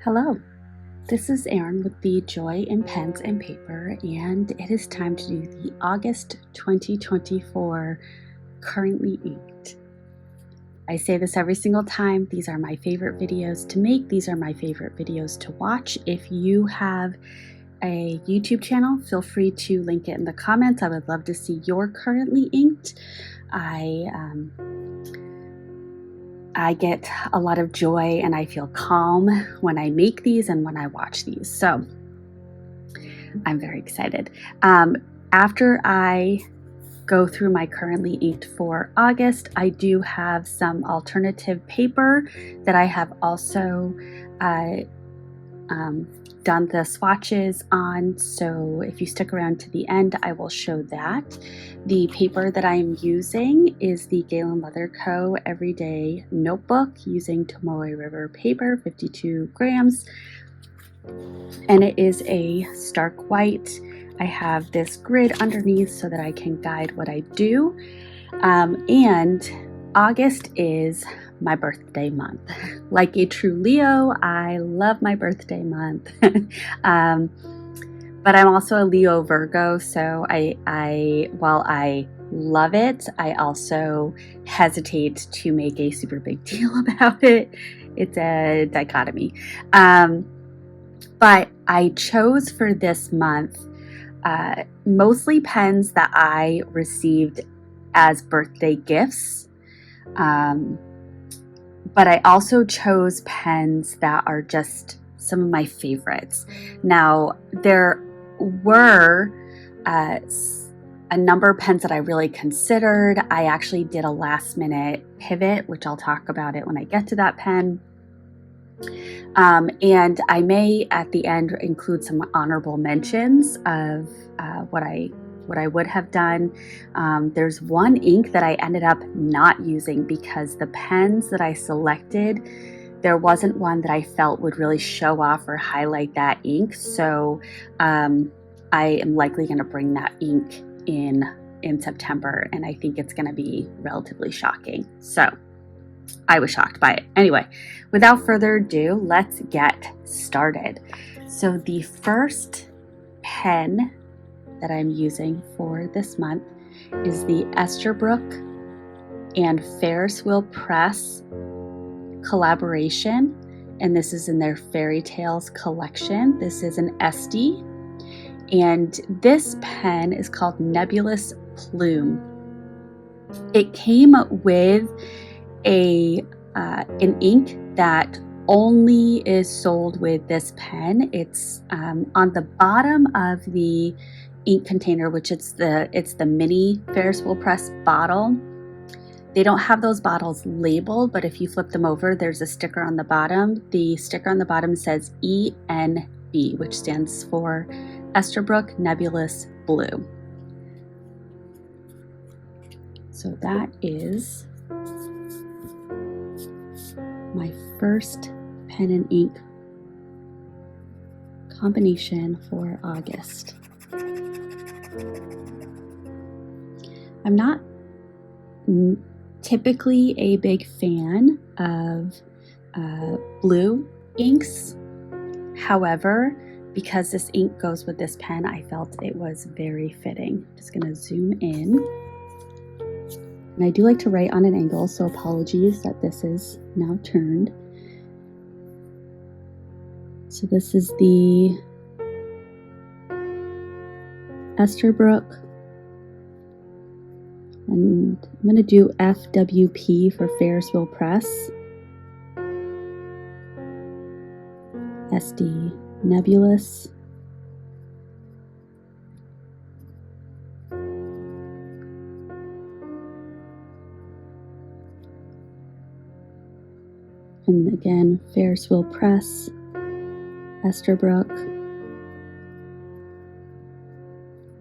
Hello, this is Erin with the Joy in Pens and Paper, and it is time to do the August 2024 Currently Inked. I say this every single time. These are my favorite videos to make. These are my favorite videos to watch. If you have a YouTube channel, feel free to link it in the comments. I would love to see your Currently Inked. I get a lot of joy and I feel calm when I make these and when I watch these. So I'm very excited. After I go through my Currently Inked for August, I do have some alternative paper that I have also done the swatches on, so if you stick around to the end, I will show that. The paper that I'm using is the Galen Leather Co. Everyday Notebook using Tomoe River paper, 52 grams, and it is a stark white. I have this grid underneath so that I can guide what I do, and August is my birthday month. Like a true Leo, I love my birthday month. But I'm also a Leo Virgo, so while I love it, I also hesitate to make a super big deal about it. It's a dichotomy. But I chose for this month mostly pens that I received as birthday gifts. But I also chose pens that are just some of my favorites. Now, there were a number of pens that I really considered. I actually did a last minute pivot, which I'll talk about it when I get to that pen. And I may at the end include some honorable mentions of what I would have done. There's one ink that I ended up not using because the pens that I selected, there wasn't one that I felt would really show off or highlight that ink. So I am likely going to bring that ink in September, and I think it's going to be relatively shocking. So I was shocked by it. Anyway, without further ado, let's get started. So the first pen that I'm using for this month is the Esterbrook and Ferris Wheel Press collaboration, and this is in their Fairy Tales collection. This is an Estie, and this pen is called Nebulous Plume. It came with an ink that only is sold with this pen. It's on the bottom of the ink container, which it's the mini Ferris Wheel Press bottle. They don't have those bottles labeled, but if you flip them over, there's a sticker on the bottom. The sticker on the bottom says ENB, which stands for Esterbrook Nebulous Blue. So that is my first pen and ink combination for August. I'm not typically a big fan of blue inks. However, because this ink goes with this pen, I felt it was very fitting. I'm just going to zoom in. And I do like to write on an angle, so apologies that this is now turned. So this is the Esterbrook, and I'm going to do FWP for Ferris Wheel Press. SD Nebulous. And again, Ferris Wheel Press, Esterbrook,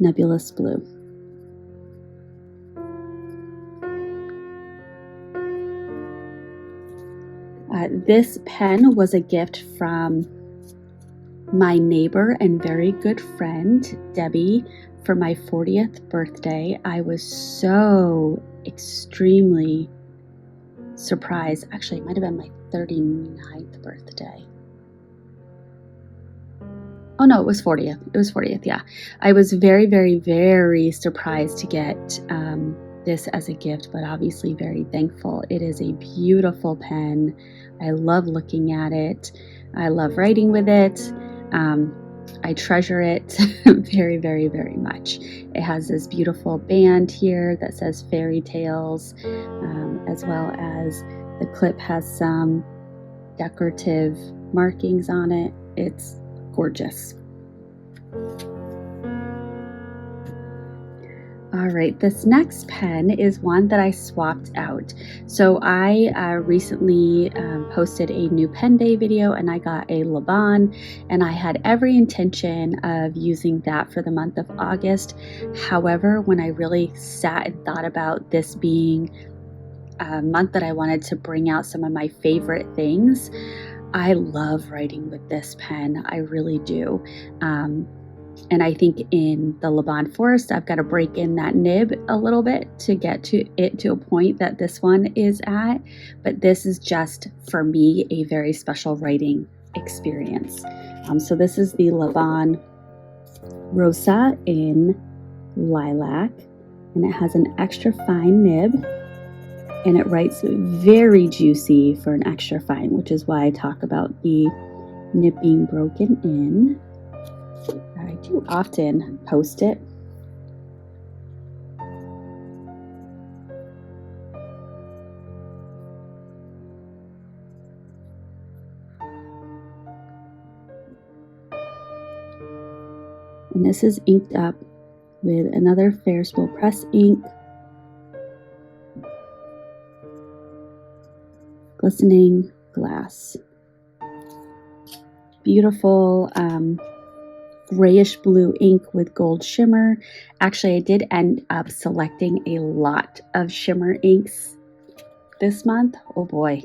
Nebulous Blue. This pen was a gift from my neighbor and very good friend, Debbie, for my 40th birthday. I was so extremely surprised. Actually, it might have been my 39th birthday. Oh no, it was 40th. It was 40th, yeah. I was very, very, very surprised to get this as a gift, but obviously very thankful. It is a beautiful pen. I love looking at it. I love writing with it. I treasure it very, very, very much. It has this beautiful band here that says Fairy Tales, as well as the clip has some decorative markings on it. It's gorgeous. All right, this next pen is one that I swapped out. So I recently posted a new pen day video, and I got a Lavon, and I had every intention of using that for the month of August. However, when I really sat and thought about this being a month that I wanted to bring out some of my favorite things, I love writing with this pen. I really do. And I think in the Lavon Forest, I've got to break in that nib a little bit to get to it to a point that this one is at. But this is just, for me, a very special writing experience. So this is the Lavon Rosa in lilac, and it has an extra fine nib, and it writes very juicy for an extra fine, which is why I talk about the nib being broken in. I do often post it. And this is inked up with another Ferris wheel press ink, glistening glass. Beautiful grayish blue ink with gold shimmer. Actually, I did end up selecting a lot of shimmer inks this month. Oh boy.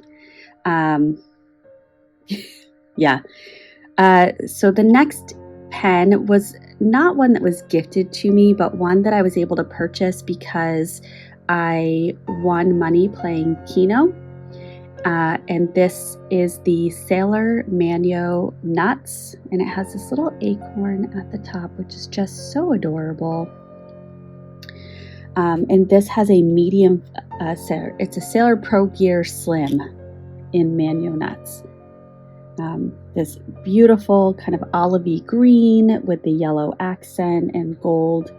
Yeah. So the next pen was not one that was gifted to me, but one that I was able to purchase because I won money playing Keno. And this is the Sailor Mano Nuts, and it has this little acorn at the top, which is just so adorable. And this has a medium, it's a Sailor Pro Gear Slim in Mano Nuts. This beautiful kind of olivey green with the yellow accent and gold.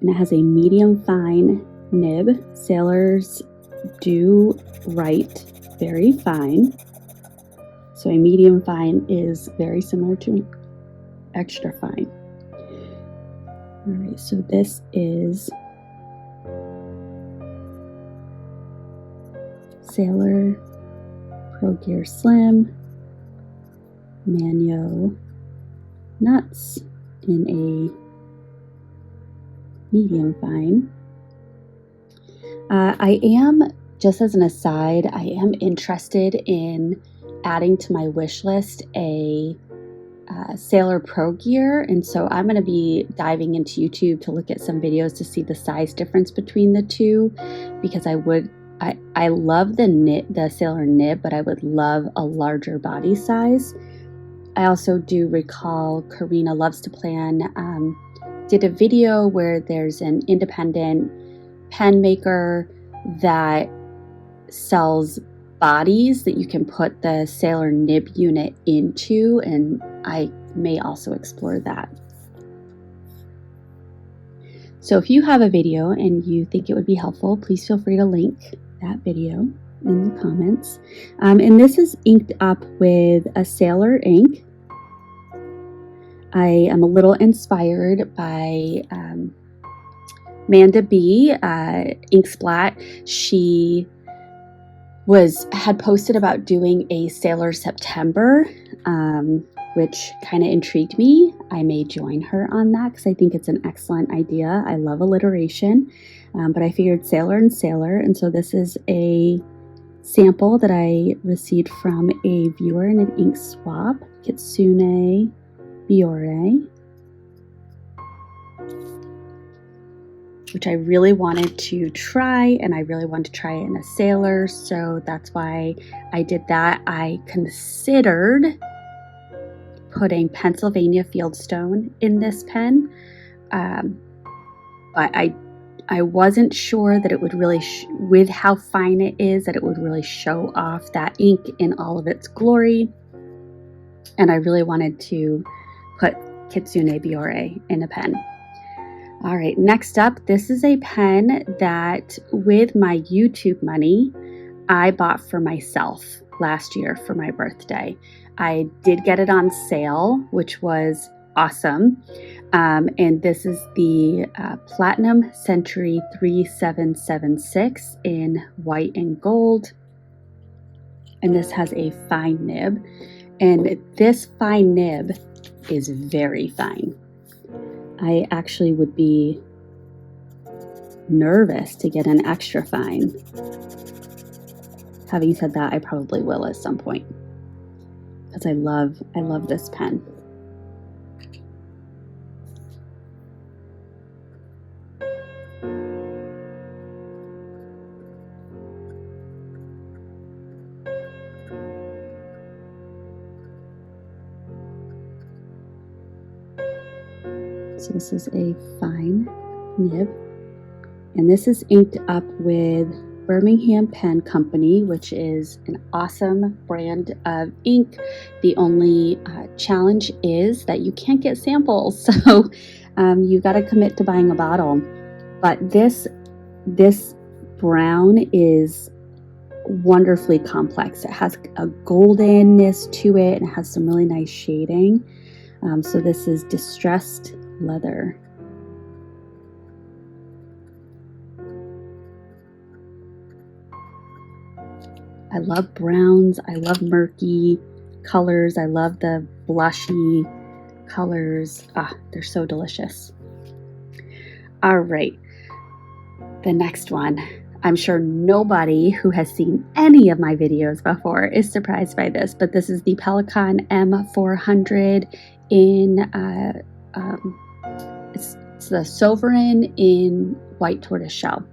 And it has a medium fine nib. Sailors do write very fine. So a medium fine is very similar to an extra fine. All right, so this is Sailor Pro Gear Slim Mano Nuts in a medium fine. I am, just as an aside, I am interested in adding to my wish list a Sailor Pro Gear, and so I'm going to be diving into YouTube to look at some videos to see the size difference between the two, because I love the Sailor nib, but I would love a larger body size. I also do recall Karina Loves to Plan did a video where there's an independent pen maker that sells bodies that you can put the Sailor nib unit into, and I may also explore that. So if you have a video and you think it would be helpful, please feel free to link that video in the comments. And this is inked up with a Sailor ink. I am a little inspired by Manda B, Inksplat. She had posted about doing a Sailor September, which kind of intrigued me. I may join her on that because I think it's an excellent idea. I love alliteration, but I figured Sailor and Sailor, and so this is a sample that I received from a viewer in an ink swap, Kitsune Biore, which I really wanted to try, and I really wanted to try it in a Sailor, so that's why I did that. I considered putting Pennsylvania Fieldstone in this pen, but I wasn't sure that it would really, with how fine it is, that it would really show off that ink in all of its glory. And I really wanted to put Kitsune Biore in a pen. All right, next up, this is a pen that with my YouTube money, I bought for myself last year for my birthday. I did get it on sale, which was awesome. And this is the Platinum Century 3776 in white and gold. And this has a fine nib. And this fine nib is very fine. I actually would be nervous to get an extra fine. Having said that, I probably will at some point because I love this pen. So this is a fine nib, and this is inked up with Birmingham Pen Company, which is an awesome brand of ink. The only challenge is that you can't get samples, so you got to commit to buying a bottle. But this brown is wonderfully complex. It has a goldenness to it, and it has some really nice shading. So this is distressed leather. I love browns. I love murky colors. I love the blushy colors. Ah, they're so delicious. All right, the next one. I'm sure nobody who has seen any of my videos before is surprised by this, but this is the Pelikan M400 in it's the Sovereign in white tortoiseshell.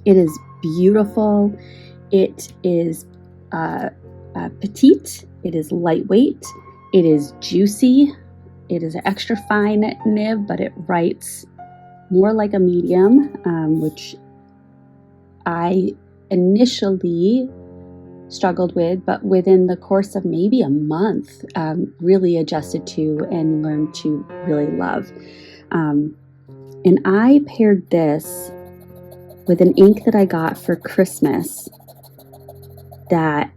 It is beautiful. It is petite. It is lightweight. It is juicy. It is an extra fine nib, but it writes more like a medium, which I initially struggled with, but within the course of maybe a month, really adjusted to and learned to really love. And I paired this with an ink that I got for Christmas that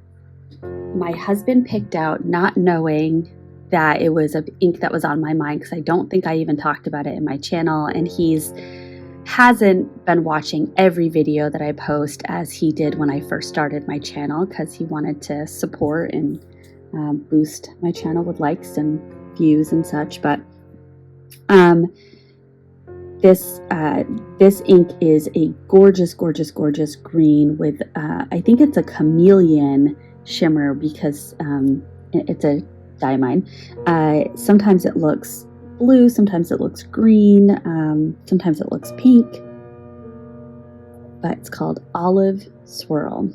my husband picked out, not knowing that it was an ink that was on my mind, because I don't think I even talked about it in my channel, and hasn't been watching every video that I post as he did when I first started my channel, because he wanted to support and boost my channel with likes and views and such. But this ink is a gorgeous, gorgeous, gorgeous green with I think it's a chameleon shimmer, because it's a diamine. Sometimes it looks blue, sometimes it looks green, sometimes it looks pink, but it's called Olive Swirl.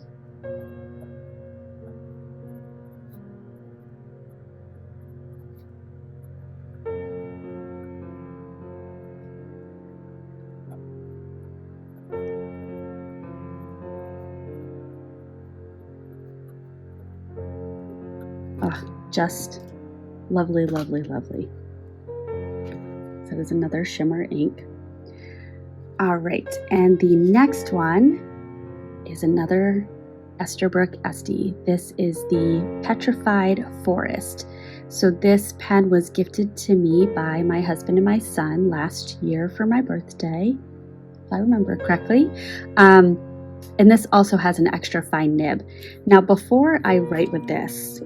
Oh, just lovely, lovely, lovely. So that is another shimmer ink. All right, and the next one is another Esterbrook Esty. This is the Petrified Forest. So this pen was gifted to me by my husband and my son last year for my birthday, if I remember correctly. And this also has an extra fine nib. Now, before I write with this,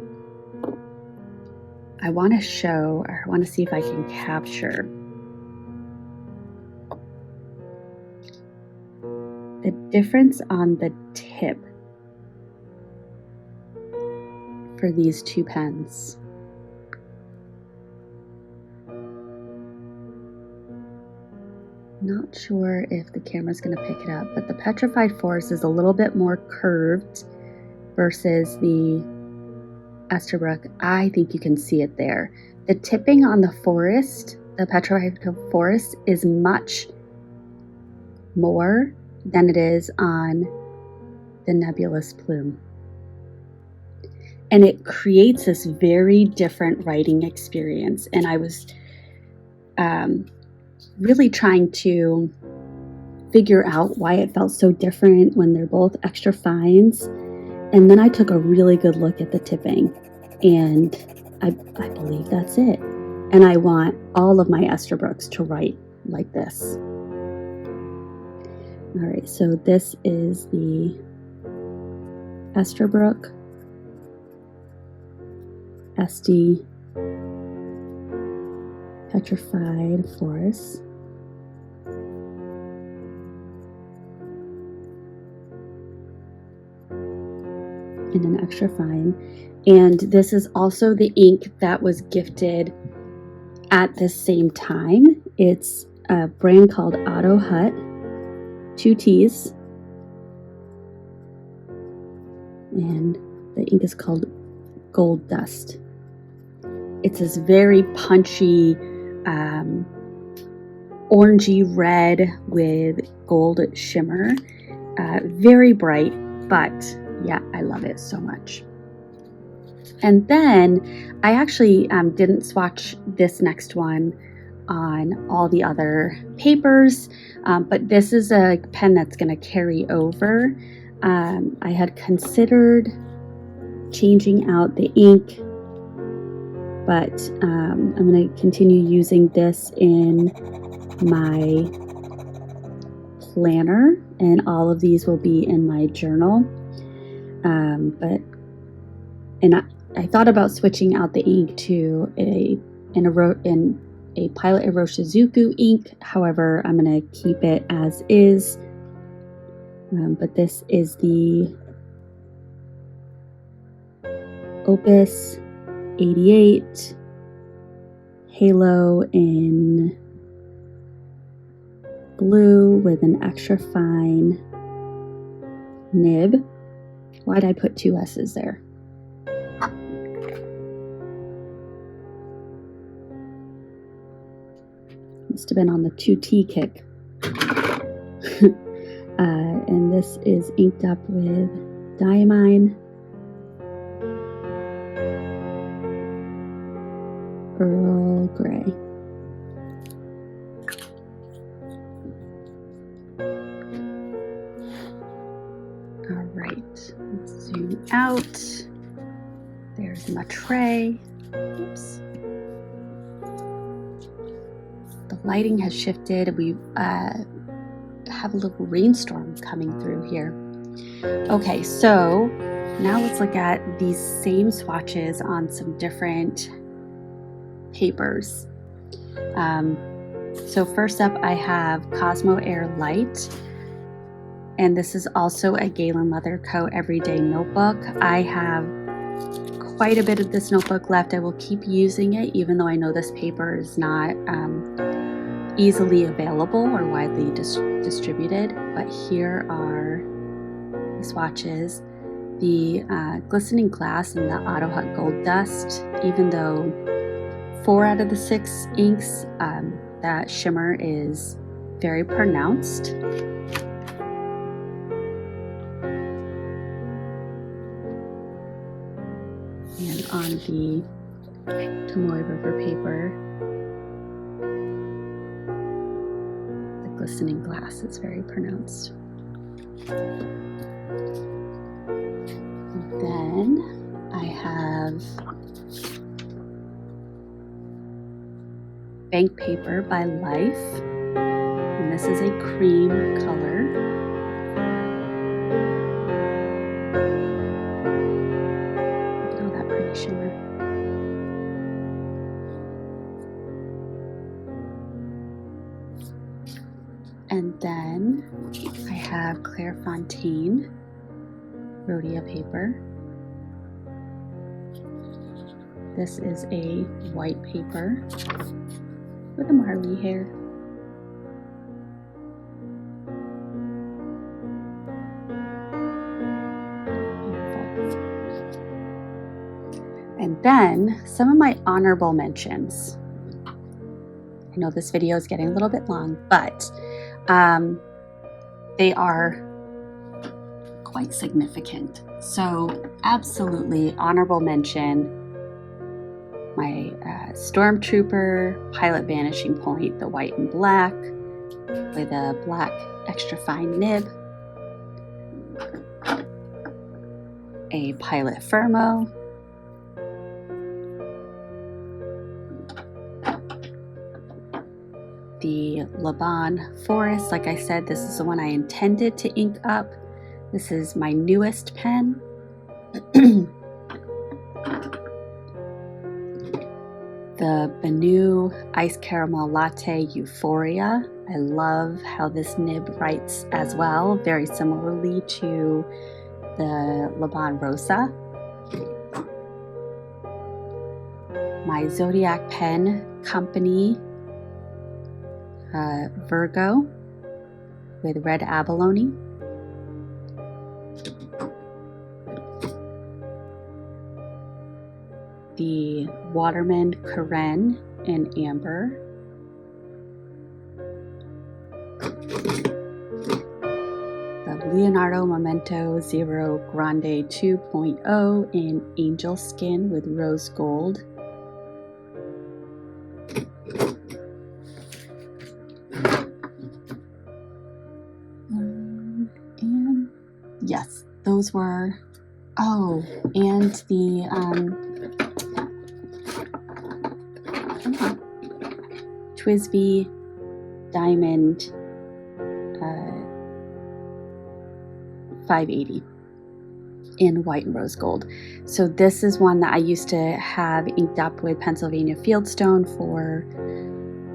I want to show, or I want to see if I can capture the difference on the tip for these two pens. Not sure if the camera's going to pick it up, but the Petrified Forest is a little bit more curved versus the Esterbrook, I think you can see it there. The tipping on the forest, the Petrified Forest, is much more than it is on the Nebulous Plume. And it creates this very different writing experience. And I was really trying to figure out why it felt so different when they're both extra fines. And then I took a really good look at the tipping, and I believe that's it. And I want all of my Esterbrooks to write like this. All right, so this is the Esterbrook Este Petrified Forest. In an extra fine. And this is also the ink that was gifted at the same time. It's a brand called Auto Hut, 2 T's. And the ink is called Gold Dust. It's this very punchy, orangey red with gold shimmer. Very bright, but yeah, I love it so much. And then I actually didn't swatch this next one on all the other papers, but this is a pen that's going to carry over. I had considered changing out the ink, but I'm going to continue using this in my planner, and all of these will be in my journal. I thought about switching out the ink to a Pilot Iroshizuku ink. However, I'm going to keep it as is. But this is the Opus 88 Halo in blue with an extra fine nib. Why'd I put 2 S's there? Must have been on the 2T kick. And this is inked up with Diamine, Earl Grey. All right, let's zoom out. There's my tray. Oops. The lighting has shifted. We have a little rainstorm coming through here. Okay, so now let's look at these same swatches on some different papers. So first up, I have Cosmo Air Light, and this is also a Galen Leather Co. Everyday Notebook. I have quite a bit of this notebook left. I will keep using it, even though I know this paper is not easily available or widely distributed. But here are the swatches. The Glistening Glass and the Auto Hut Gold Dust, even though 4 out of the 6 inks, that shimmer is very pronounced. And on the Tomoe River paper, the Glistening Glass is very pronounced. And then I have Bank Paper by Life, and this is a cream color. Look at all that pretty shimmer. And then I have Clairefontaine Rhodia paper. This is a white paper with a Marley hair. Beautiful. And then some of my honorable mentions. I know this video is getting a little bit long, but they are quite significant. So absolutely honorable mention, my Stormtrooper Pilot Vanishing Point, the white and black with a black extra fine nib, a Pilot Firmo, the Lavon Forest. Like I said, this is the one I intended to ink up. This is my newest pen. The Mano Ice Caramel Latte Euphoria. I love how this nib writes as well, very similarly to the Lavon Rosa. My Zodiac Pen Company Virgo with red abalone. The Waterman Karen in amber. The Leonardo Memento Zero Grande 2.0 in angel skin with rose gold. And yes, those were, oh, and the TWSBI Diamond 580 in white and rose gold. So this is one that I used to have inked up with Pennsylvania Fieldstone for,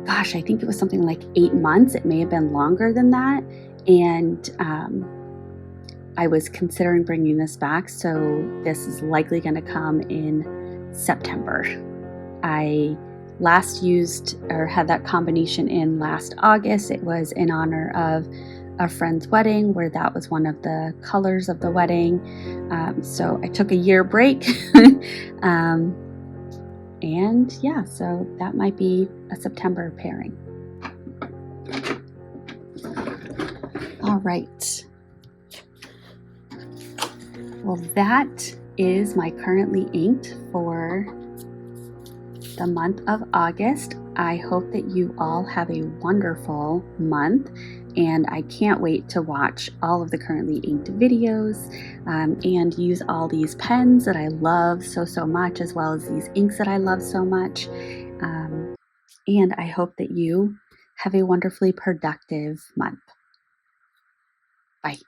gosh, I think it was something like 8 months. It may have been longer than that. And I was considering bringing this back. So this is likely going to come in September. I last used or had that combination in last August. It was in honor of a friend's wedding where that was one of the colors of the wedding. So I took a year break. And yeah, so that might be a September pairing. All right. Well, that is my currently inked for the month of August. I hope that you all have a wonderful month, and I can't wait to watch all of the currently inked videos and use all these pens that I love so much, as well as these inks that I love so much. And I hope that you have a wonderfully productive month. Bye.